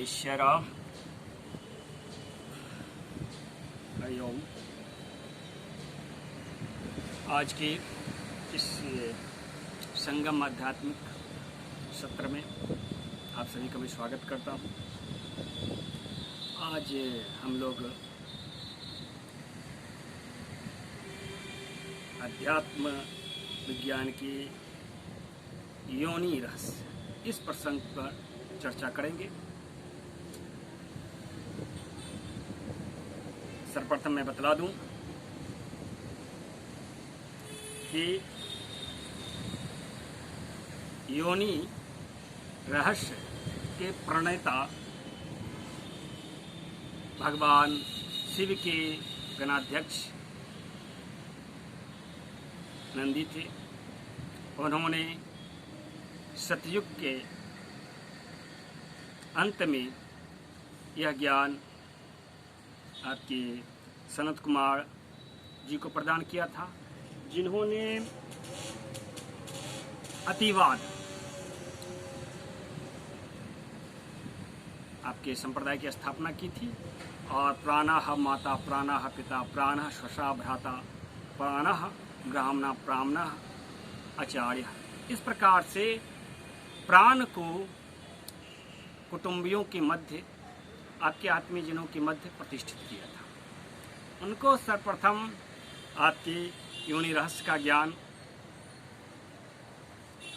जय श्री राम। हरिओम। आज के इस संगम आध्यात्मिक सत्र में आप सभी का मैं स्वागत करता हूँ। आज हम लोग अध्यात्म विज्ञान की योनि रहस्य इस प्रसंग पर चर्चा करेंगे। सर्वप्रथम मैं बतला दूं कि योनि रहस्य के प्रणेता भगवान शिव के गणाध्यक्ष नंदी थे। उन्होंने सतयुग के अंत में यह ज्ञान आपके सनत कुमार जी को प्रदान किया था, जिन्होंने अतिवाद आपके संप्रदाय की स्थापना की थी और प्राणः माता प्राणः पिता प्राणः स्वशा भ्राता प्राणः ब्राह्मणा प्राह्मणः आचार्य, इस प्रकार से प्राण को कुटुंबियों के मध्य, आपके आत्मीयजनों के मध्य प्रतिष्ठित किया था। उनको सर्वप्रथम आपके योनि रहस्य का ज्ञान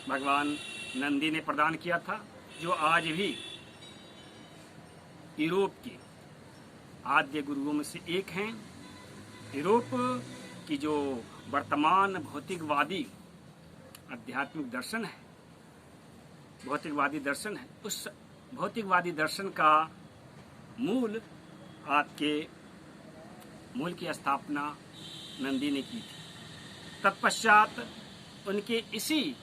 भगवान नंदी ने प्रदान किया था, जो आज भी यूरोप के आद्य गुरुओं में से एक हैं। यूरोप की जो वर्तमान भौतिकवादी आध्यात्मिक दर्शन है, भौतिकवादी दर्शन है, उस भौतिकवादी दर्शन का मूल की स्थापना नंदी ने की थी। तत्पश्चात उनके इसी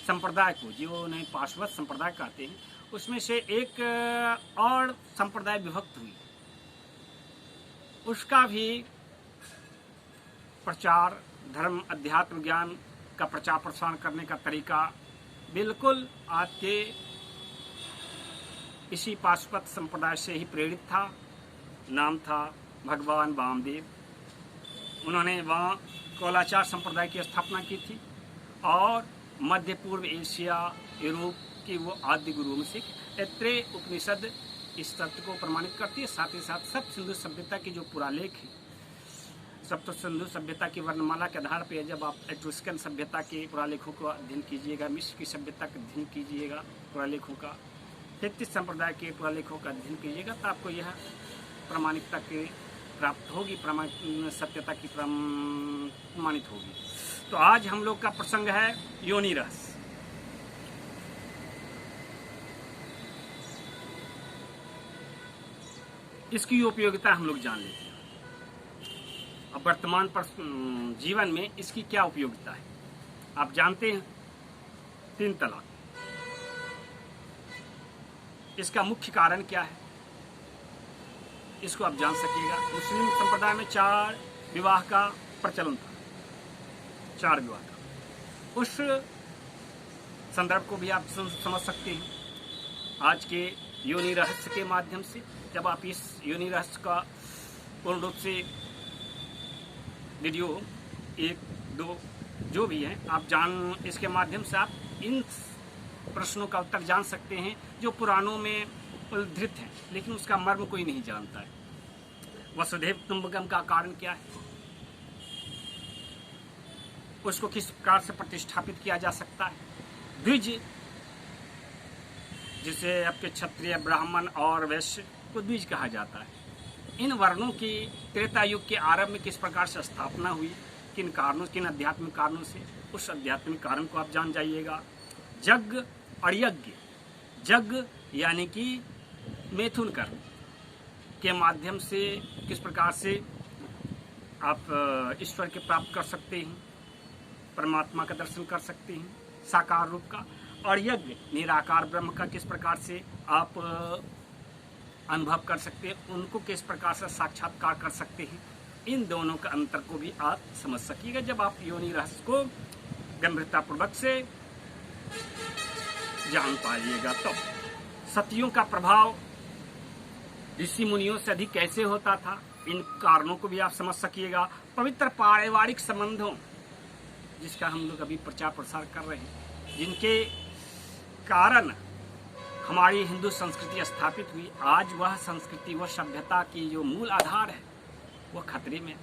संप्रदाय को, जो उन्हें पाशवत संप्रदाय कहते हैं, उसमें से एक और संप्रदाय विभक्त हुई। उसका भी प्रचार, धर्म अध्यात्म ज्ञान का प्रचार प्रसार करने का तरीका बिल्कुल आपके इसी पाशुपत संप्रदाय से ही प्रेरित था। नाम था भगवान वामदेव। उन्होंने वहाँ कौलाचार संप्रदाय की स्थापना की थी और मध्य पूर्व एशिया, यूरोप के वो आद्य गुरुओं में से ऐत्रेय उपनिषद इस तत्व को प्रमाणित करती है। साथ ही साथ सप्त सिंधु सभ्यता की जो पुरालेख है, सप्त सिंधु सभ्यता की वर्णमाला के आधार पर जब आप एट्रुस्कन सभ्यता के पुरालेखों का अध्ययन कीजिएगा, मिस्र की सभ्यता का अध्ययन कीजिएगा, पुरालेखों का, 33 संप्रदाय के पुरालेखों का अध्ययन कीजिएगा, तो आपको यह प्रामाणिकता की प्राप्त होगी, सत्यता की प्रमाणित होगी। तो आज हम लोग का प्रसंग है योनि रहस्य। इसकी उपयोगिता हम लोग जान लेते हैं। अब वर्तमान पर जीवन में इसकी क्या उपयोगिता है। आप जानते हैं 3 तलाक, इसका मुख्य कारण क्या है, इसको आप जान सकिएगा। मुस्लिम संप्रदाय में 4 विवाह का प्रचलन था, 4 विवाह का। उस संदर्भ को भी आप समझ सकते हैं आज के योनि रहस्य के माध्यम से। जब आप इस योनि रहस्य का पूर्ण रूप से वीडियो 1, 2 जो भी है आप इसके माध्यम से आप इन प्रश्नों का उत्तर जान सकते हैं जो पुराणों में उद्धृत हैं, लेकिन उसका मर्म कोई नहीं जानता है। वसुधैव कुटुंबकम का कारण क्या है, उसको किस प्रकार से प्रतिष्ठापित किया जा सकता है। द्विज, जिसे आपके क्षत्रिय, ब्राह्मण और वैश्य को द्विज कहा जाता है। इन वर्णों की त्रेता युग के आरंभ में किस प्रकार से स्थापना हुई, किन कारणों, किन आध्यात्मिक कारणों से, उस आध्यात्मिक कारण को आप जान जाइएगा। यज्ञ और यज्ञ, यज्ञ यानी कि मैथुन कर्म के माध्यम से किस प्रकार से आप ईश्वर के प्राप्त कर सकते हैं, परमात्मा का दर्शन कर सकते हैं साकार रूप का। और यज्ञ निराकार ब्रह्म का किस प्रकार से आप अनुभव कर सकते हैं, उनको किस प्रकार से साक्षात्कार कर सकते हैं। इन दोनों का अंतर को भी आप समझ सकिएगा जब आप योनि रहस्य को गंभीरतापूर्वक से जान पाइएगा। तो सतियों का प्रभाव ऋषि मुनियों से अधिक कैसे होता था, इन कारणों को भी आप समझ सकिएगा। पवित्र पारिवारिक संबंधों जिसका हम लोग अभी प्रचार प्रसार कर रहे हैं, जिनके कारण हमारी हिंदू संस्कृति स्थापित हुई, आज वह संस्कृति, वह सभ्यता की जो मूल आधार है वह खतरे में,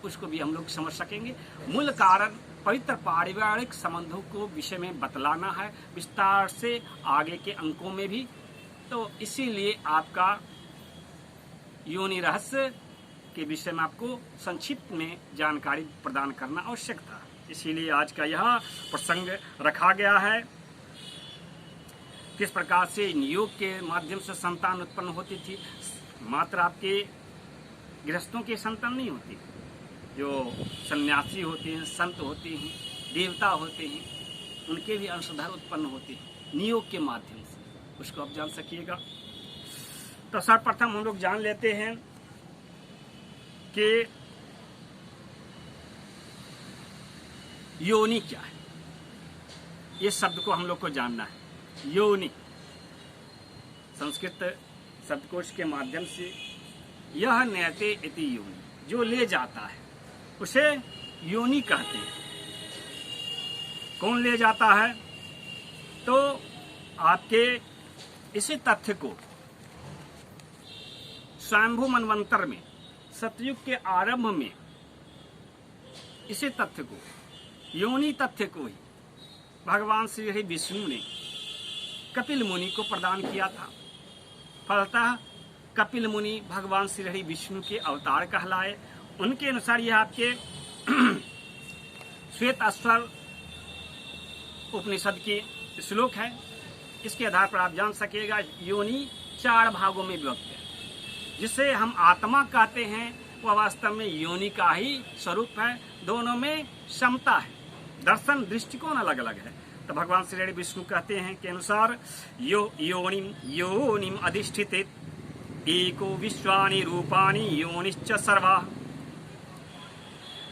उसको भी हम लोग समझ सकेंगे। मूल कारण पवित्र पारिवारिक संबंधों को विषय में बतलाना है विस्तार से आगे के अंकों में भी, तो इसीलिए आपका योनि रहस्य के विषय में आपको संक्षिप्त में जानकारी प्रदान करना आवश्यक था। इसीलिए आज का यह प्रसंग रखा गया है। किस प्रकार से योग के माध्यम से संतान उत्पन्न होती थी। मात्र आपके गृहस्थों की संतान नहीं होती, जो सन्यासी होते हैं, संत होते हैं, देवता होते हैं, उनके भी अंशधर उत्पन्न होते हैं नियोग के माध्यम से, उसको आप जान सकिएगा। तो सर्वप्रथम हम लोग जान लेते हैं कि योनि क्या है। ये शब्द को हम लोग को जानना है। योनि संस्कृत शब्दकोश के माध्यम से यह नयते इति योनि, जो ले जाता है उसे योनि कहते हैं। कौन ले जाता है? तो आपके इसी तथ्य को स्वयंभू मनवंतर में सतयुग के आरंभ में इसी तथ्य को, योनि तथ्य को ही भगवान श्री हरि विष्णु ने कपिल मुनि को प्रदान किया था। फलतः कपिल मुनि भगवान श्री हरि विष्णु के अवतार कहलाए। उनके अनुसार यह आपके श्वेत अस्वर उपनिषद के श्लोक है। इसके आधार पर आप जान सकेगा योनि 4 भागों में विभक्त है। जिसे हम आत्मा कहते हैं वह वास्तव में योनि का ही स्वरूप है। दोनों में क्षमता है, दर्शन दृष्टिकोण अलग अलग है। तो भगवान श्री हरि विष्णु कहते हैं के अनुसार योनिम अधिष्ठित एको विश्वानि रूपाणि योनिश्च सर्वा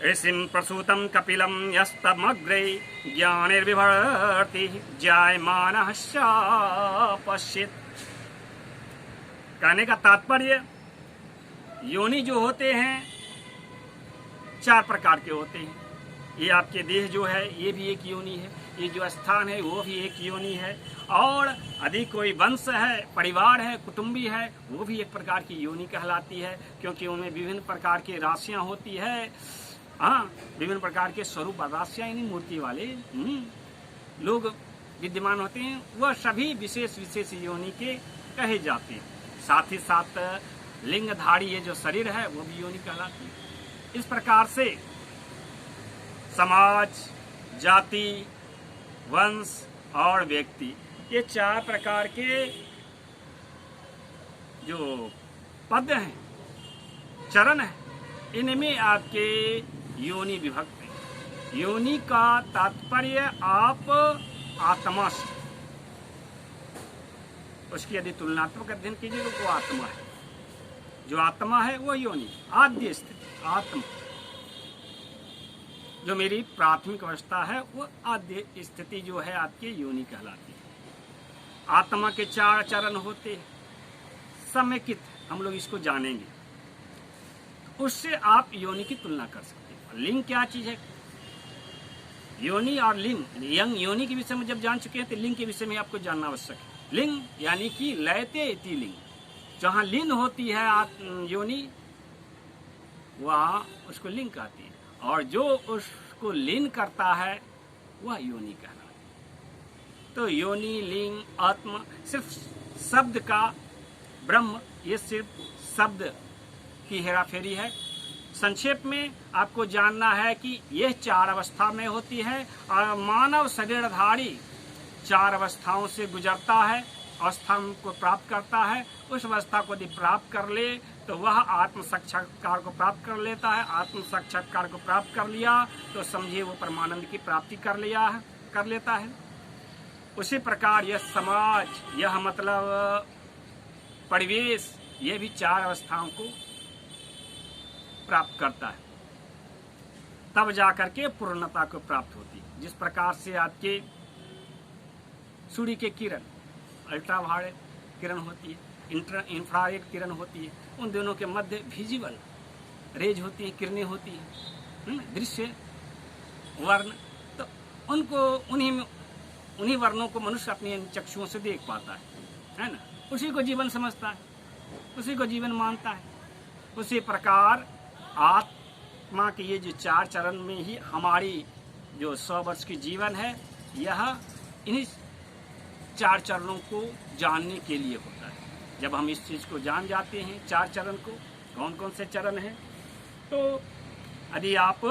ऋषिं प्रसूतं कपिलं यस्तमग्रे ज्ञानिर्विभर्ति जायमानः पश्येत्। कहने का तात्पर्य योनि जो होते हैं 4 प्रकार के होते हैं। ये आपके देह जो है ये भी एक योनि है, ये जो स्थान है वो भी एक योनि है, और अधिक कोई वंश है, परिवार है, कुटुंबी है, वो भी एक प्रकार की योनि कहलाती है, क्योंकि उनमें विभिन्न प्रकार की राशियां होती है। हाँ, विभिन्न प्रकार के स्वरूप राशियां यानी मूर्ति वाले लोग विद्यमान होते हैं, वह सभी विशेष विशेष योनि के कहे जाते हैं। साथ ही साथ लिंगधारी ये जो शरीर है वो भी योनि कहलाती है। इस प्रकार से समाज, जाति, वंश और व्यक्ति, ये 4 प्रकार के जो पद हैं, चरण है, इनमें आपके योनि विभक्त है। योनि का तात्पर्य आप आत्मा से, उसकी यदि तुलनात्मक अध्ययन कीजिए तो वो आत्मा है। जो आत्मा है वो योनि, आद्य स्थिति आत्मा, जो मेरी प्राथमिक अवस्था है वो आद्य स्थिति जो है आपकी योनि कहलाती है। आत्मा के 4 चरण होते हैं, समेकित, हम लोग इसको जानेंगे। उससे आप योनि की तुलना कर सकते हैं। लिंग क्या चीज है? योनि और लिंग, योनि के विषय में जब जान चुके हैं तो लिंग के विषय में आपको जानना आवश्यक है। लिंग यानी कि लयते इति लिंग, जहाँ लीन होती है योनि वहाँ उसको लिंग कहती है, और जो उसको लीन करता है वह योनि कहलाता है। तो योनि, लिंग, आत्मा सिर्फ शब्द का, ब्रह्म ये सिर्फ शब्द की हेराफेरी है। संक्षेप में आपको जानना है कि यह 4 अवस्था में होती है, और मानव शरीरधारी 4 अवस्थाओं से गुजरता है, अवस्था को प्राप्त करता है। उस अवस्था को यदि प्राप्त कर ले तो वह आत्म साक्षात्कार को प्राप्त कर लेता है। आत्म साक्षात्कार को प्राप्त कर लिया तो समझिए वो परमानंद की प्राप्ति कर लेता है। उसी प्रकार यह समाज, यह मतलब परिवेश, यह भी 4 अवस्थाओं को प्राप्त करता है, तब जाकर के पूर्णता को प्राप्त होती है। जिस प्रकार से आपके सूर्य के किरण, अल्ट्रावायलेट किरण होती है, इंफ्रारेड किरण होती है, उन दोनों के मध्य विजिबल रेज होती है, किरणें होती हैं, दृश्य वर्ण। तो उनको उन्हीं वर्णों को मनुष्य अपनी चक्षुओं से देख पाता है ना। उसी को जीवन समझता है, उसी को जीवन मानता है। उसी प्रकार आत्मा के ये जो 4 चरण में ही हमारी जो 100 वर्ष की जीवन है, यह इन्हीं 4 चरणों को जानने के लिए होता है। जब हम इस चीज़ को जान जाते हैं 4 चरण को, कौन कौन से चरण हैं, तो यदि आप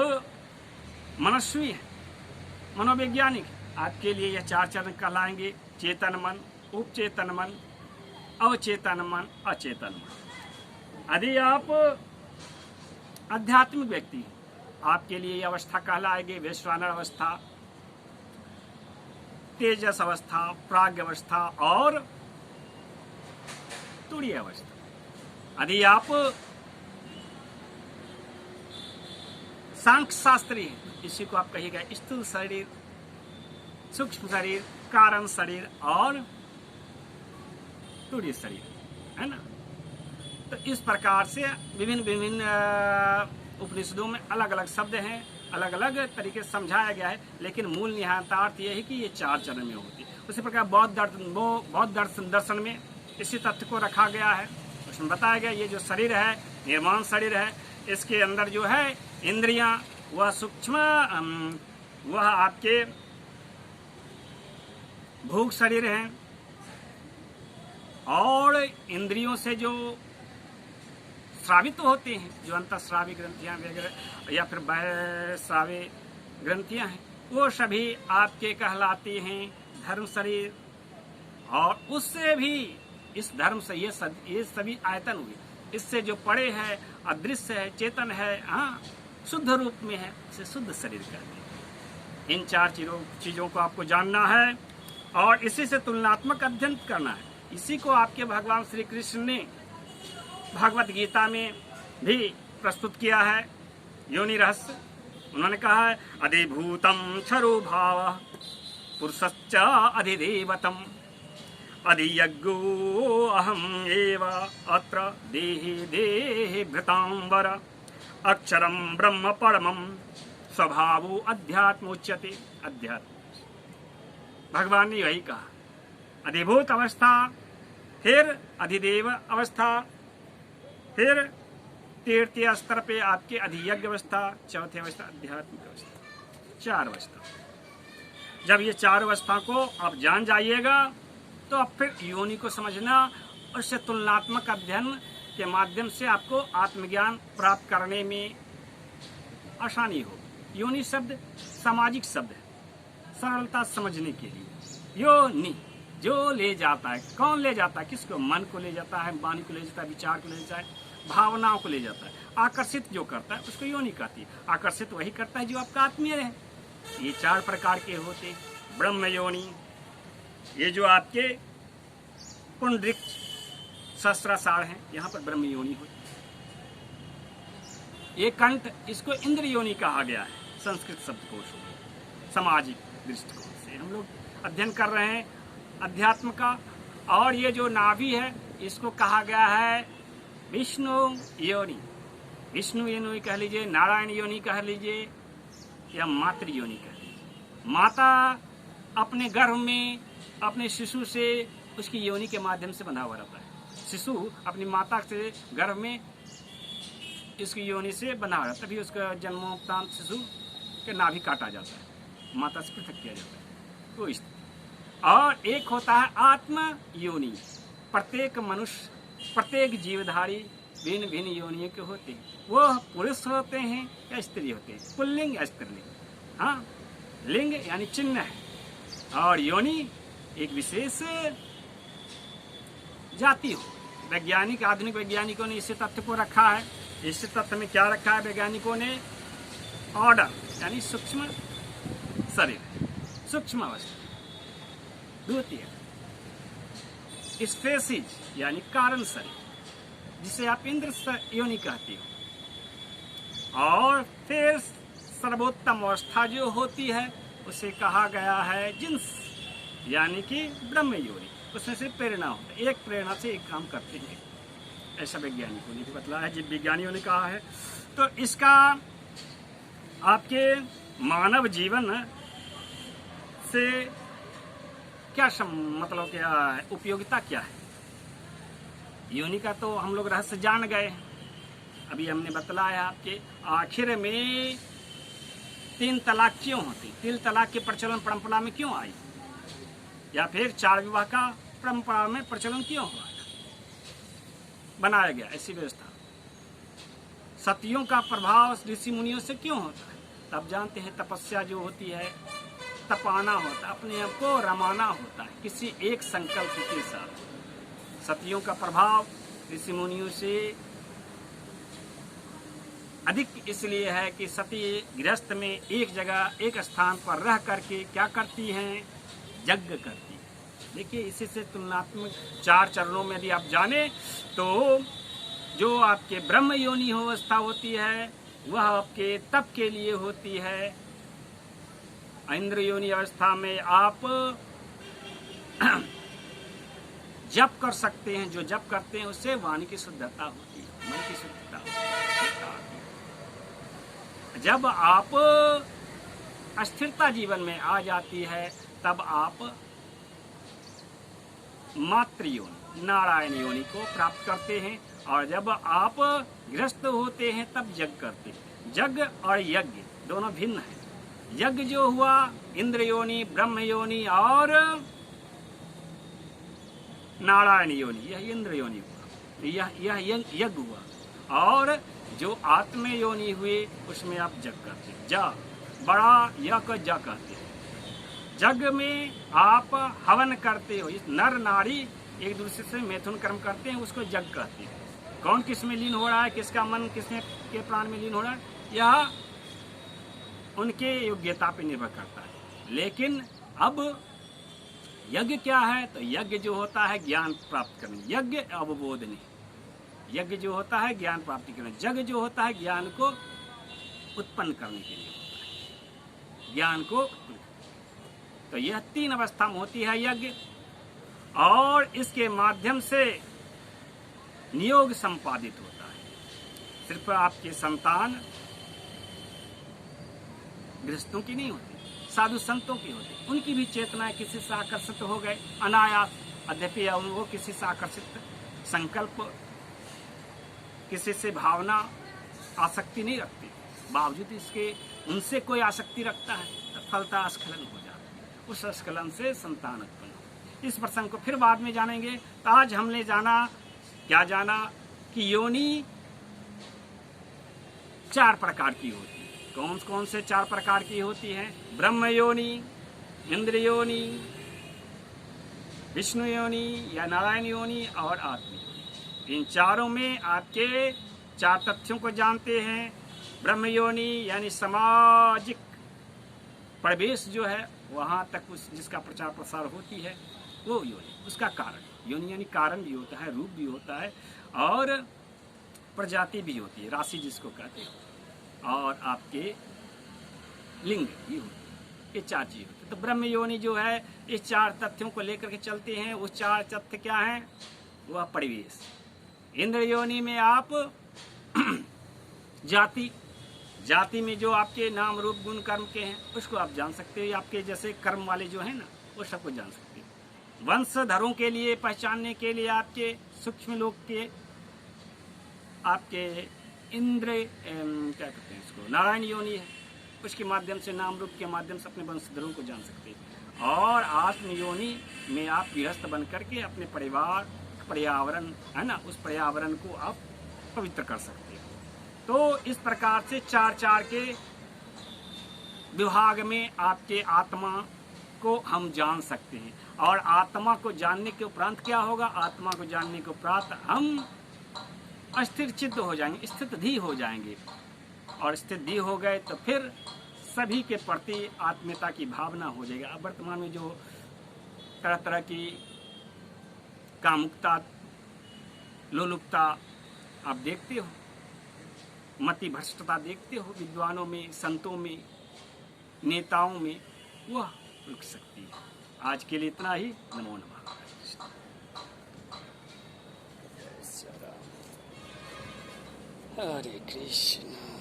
मनस्वी हैं, मनोवैज्ञानिक, आपके लिए यह 4 चरण कहलाएंगे: चेतन मन, उपचेतन मन, अवचेतन मन, अचेतन मन। यदि आप आध्यात्मिक व्यक्ति हैं, आपके लिए यह अवस्था कहलाएगी वैश्वानर अवस्था, तेजस अवस्था, प्राग्ञ अवस्था और तुरीय अवस्था। यदि आप सांख्य शास्त्री हैं, इसी को आप कहिएगा स्थूल शरीर, सूक्ष्म शरीर, कारण शरीर और तुरीय शरीर, है ना। तो इस प्रकार से विभिन्न उपनिषदों में अलग अलग शब्द हैं, अलग अलग तरीके से समझाया गया है, लेकिन मूल निहितार्थ यह है कि ये 4 चरण में होती है। उसी प्रकार बौद्ध दर्शन में इसी तथ्य को रखा गया है। उसमें बताया गया ये जो शरीर है, निर्माण शरीर है, इसके अंदर जो है इंद्रियां, वह सूक्ष्म, वह आपके भोग शरीर हैं, और इंद्रियों से जो श्रावित होते हैं, जो अंतःस्रावी ग्रंथियां वगैरह या फिर बाह्यस्रावी ग्रंथियां हैं, वो सभी आपके कहलाते हैं धर्म शरीर। और उससे भी इस धर्म से ये सभी आयतन हुए, इससे जो पड़े है, अदृश्य है, चेतन है, हाँ, शुद्ध रूप में है, इसे शुद्ध शरीर कहते हैं। इन 4 चीजों को आपको जानना है और इसी से तुलनात्मक अध्ययन करना है। इसी को आपके भगवान श्री कृष्ण ने भगवत गीता में भी प्रस्तुत किया है, योनि रहस्य। उन्होंने कहा है अधिभूतम क्षरो भाव पुरुषश्च अधिदेवतम अधियज्ञो अहम एव अत्र देहे भृतांबर अक्षरम ब्रह्म परमम स्वभावो अध्यात्म उच्यते। अध्यात्म भगवान ने यही कहा, अधिभूत अवस्था, फिर अधिदेव अवस्था, फिर 3य स्तर पे आपके अधियज्ञ अवस्था, 4थी अवस्था आध्यात्मिक अवस्था, 4 अवस्था। जब ये 4 अवस्था को आप जान जाइएगा तो अब फिर योनि को समझना और उससे तुलनात्मक अध्ययन के माध्यम से आपको आत्मज्ञान प्राप्त करने में आसानी हो। योनि शब्द सामाजिक शब्द है, सरलता समझने के लिए। योनि जो ले जाता है, कौन ले जाता है, किसको? मन को ले जाता है, वाणी को ले जाता है, विचार को ले जाता है, भावनाओं को ले जाता है। आकर्षित जो करता है उसको योनि कहती है। आकर्षित वही करता है जो आपका आत्मीय है। ये 4 प्रकार के होते हैं। ब्रह्म योनि, ये जो आपके पुंडरिक सहस्त्राषाढ़ हैं, यहाँ पर ब्रह्म योनि होती है। ये कंठ, इसको इंद्र योनि कहा गया है संस्कृत शब्दकोश में। सामाजिक दृष्टिकोण से हम लोग अध्ययन कर रहे हैं अध्यात्म का। और ये जो नाभि है, इसको कहा गया है विष्णु योनि। विष्णु योनि कह लीजिए, नारायण योनि कह लीजिए, या मातृ योनि कह लीजिए। माता अपने गर्भ में अपने शिशु से उसकी योनि के माध्यम से बंधा हुआ रहता है। शिशु अपनी माता से गर्भ में इसकी योनि से बंधा हुआ रहता है, तभी उसका जन्मोपरांत शिशु के नाभि काटा जाता है, माता से पृथक किया जाता है। तो इस और एक होता है आत्म योनि। प्रत्येक मनुष्य, प्रत्येक जीवधारी भिन्न भिन्न योनियों के होते हैं। वो पुरुष होते हैं या स्त्री होते हैं, पुल्लिंग या स्त्रीलिंग। हाँ, लिंग यानी चिन्ह है, और योनि एक विशेष जाति हो। वैज्ञानिक, आधुनिक वैज्ञानिकों ने इस तथ्य को रखा है। इस तथ्य में क्या रखा है वैज्ञानिकों ने? ऑर्डर यानी सूक्ष्म शरीर, सूक्ष्म अवस्था। 2 स्पेसीज यानी कारण शरीर, जिसे आप इंद्र योनि कहते हो। और फिर सर्वोत्तम अवस्था जो होती है उसे कहा गया है जिन्स, यानी कि ब्रह्म योनि। उसमें से प्रेरणा होता है, एक प्रेरणा से एक काम करते हैं, ऐसा वैज्ञानिकों ने भी बतलाया है, जीव विज्ञानियों ने कहा है। तो इसका आपके मानव जीवन से क्या मतलब क्या है, उपयोगिता क्या है? योनि का तो हम लोग रहस्य जान गए, अभी हमने बतलाया आपके आखिर में 3 तलाक क्यों होती, 3 तलाक के प्रचलन परंपरा में क्यों आई, या फिर 4 विवाह का परंपरा में प्रचलन क्यों हुआ, बनाया गया ऐसी व्यवस्था। सतियों का प्रभाव ऋषि मुनियों से क्यों होता है? तब जानते हैं तपस्या जो होती है, तपाना होता है, अपने आप को रमाना होता है किसी एक संकल्प के साथ। सतियों का प्रभाव ऋषि मुनियों से अधिक इसलिए है कि सती गृहस्थ में एक जगह एक स्थान पर रह करके क्या करती हैं, यज्ञ करती हैं। देखिए इसी से तुलनात्मक 4 चरणों में यदि आप जाने तो जो आपके ब्रह्म योनि अवस्था होती है वह आपके तप के लिए होती है। इंद्र योनि अवस्था में आप जप कर सकते हैं, जो जप करते हैं उससे वाणी की शुद्धता होती है, मन की शुद्धता होती है। जब आप अस्थिरता जीवन में आ जाती है तब आप मातृ योनि नारायण योनि को प्राप्त करते हैं, और जब आप गृहस्थ होते हैं तब यज्ञ करते हैं। यज्ञ और यज्ञ दोनों भिन्न हैं। यज्ञ जो हुआ इंद्र योनि, ब्रह्म योनि और नारायण योनि, यह इंद्र योनि हुआ, यह यज्ञ हुआ। और जो आत्म योनि हुए उसमें आप यज्ञ करते हैं, जा बड़ा यज्ञ जा कहते हैं। यज्ञ में आप हवन करते हो, इस नर नारी एक दूसरे से मैथुन कर्म करते हैं, उसको यज्ञ कहते हैं। कौन किस में लीन हो रहा है, किसका मन किसमें के प्राण में लीन हो रहा है, यह उनके योग्यता पर निर्भर करता है। लेकिन अब यज्ञ क्या है, तो यज्ञ जो होता है ज्ञान प्राप्त करने, यज्ञ अवबोध नहीं। यज्ञ जो होता है ज्ञान प्राप्ति करने, यज्ञ जो होता है ज्ञान को उत्पन्न करने के लिए होता है, ज्ञान को। तो यह 3 अवस्था में होती है यज्ञ, और इसके माध्यम से नियोग संपादित होता है। सिर्फ आपके संतान गृहस्थों की नहीं होती, साधु संतों की होती, उनकी भी चेतनाएं किसी से आकर्षित हो गए अनायास, अद्यपि वो किसी से आकर्षित संकल्प, किसी से भावना आसक्ति नहीं रखती, बावजूद इसके उनसे कोई आसक्ति रखता है तो फलता स्खलन हो जाता है, उस स्खलन से संतान उत्पन्न हो। इस प्रसंग को फिर बाद में जानेंगे। तो आज हमने क्या जाना कि योनि 4 प्रकार की होती है। कौन कौन से 4 प्रकार की होती है? ब्रह्म योनि, इंद्र योनि, विष्णु योनि या नारायण योनि और आत्म योनि। इन चारों में आपके 4 तथ्यों को जानते हैं। ब्रह्म योनि यानी सामाजिक परिवेश जो है वहाँ तक जिसका प्रचार प्रसार होती है वो योनि, उसका कारण। योनि यानी कारण भी होता है, रूप भी होता है, और प्रजाति भी होती है, राशि जिसको कहते हैं, और आपके लिंग भी होते हैं। ये 4 चीज होती है। तो ब्रह्म योनि जो है इस 4 तथ्यों को लेकर के चलते हैं। वो 4 तथ्य क्या हैं? वह परिवेश। इंद्र योनि में आप जाति में जो आपके नाम रूप गुण कर्म के हैं उसको आप जान सकते हो, आपके जैसे कर्म वाले जो है ना वो सबको जान सकते हो। वंशधरों के लिए पहचानने के लिए आपके सूक्ष्म लोक के आपके इंद्र क्या कहते हैं इसको, नारायण योनि है, उसके माध्यम से नाम रूप के माध्यम से अपने वंशधरों को जान सकते हैं। और आत्म योनि में आप गृहस्थ बन करके अपने परिवार पर्यावरण है ना, उस पर्यावरण को आप पवित्र कर सकते हो। तो इस प्रकार से 4 के विभाग में आपके आत्मा को हम जान सकते हैं। और आत्मा को जानने के उपरांत क्या होगा? आत्मा को जानने के उपरांत हम अस्थिर चित्त हो जाएंगे, स्थितधि हो जाएंगे। और स्थितधि हो गए तो फिर सभी के प्रति आत्मीयता की भावना हो जाएगी। अब वर्तमान में जो तरह तरह की कामुकता, लोलुपता आप देखते हो, मति भ्रष्टता देखते हो विद्वानों में, संतों में, नेताओं में, वह रुक सकती है। आज के लिए इतना ही। नमो नमः। Hare Krishna.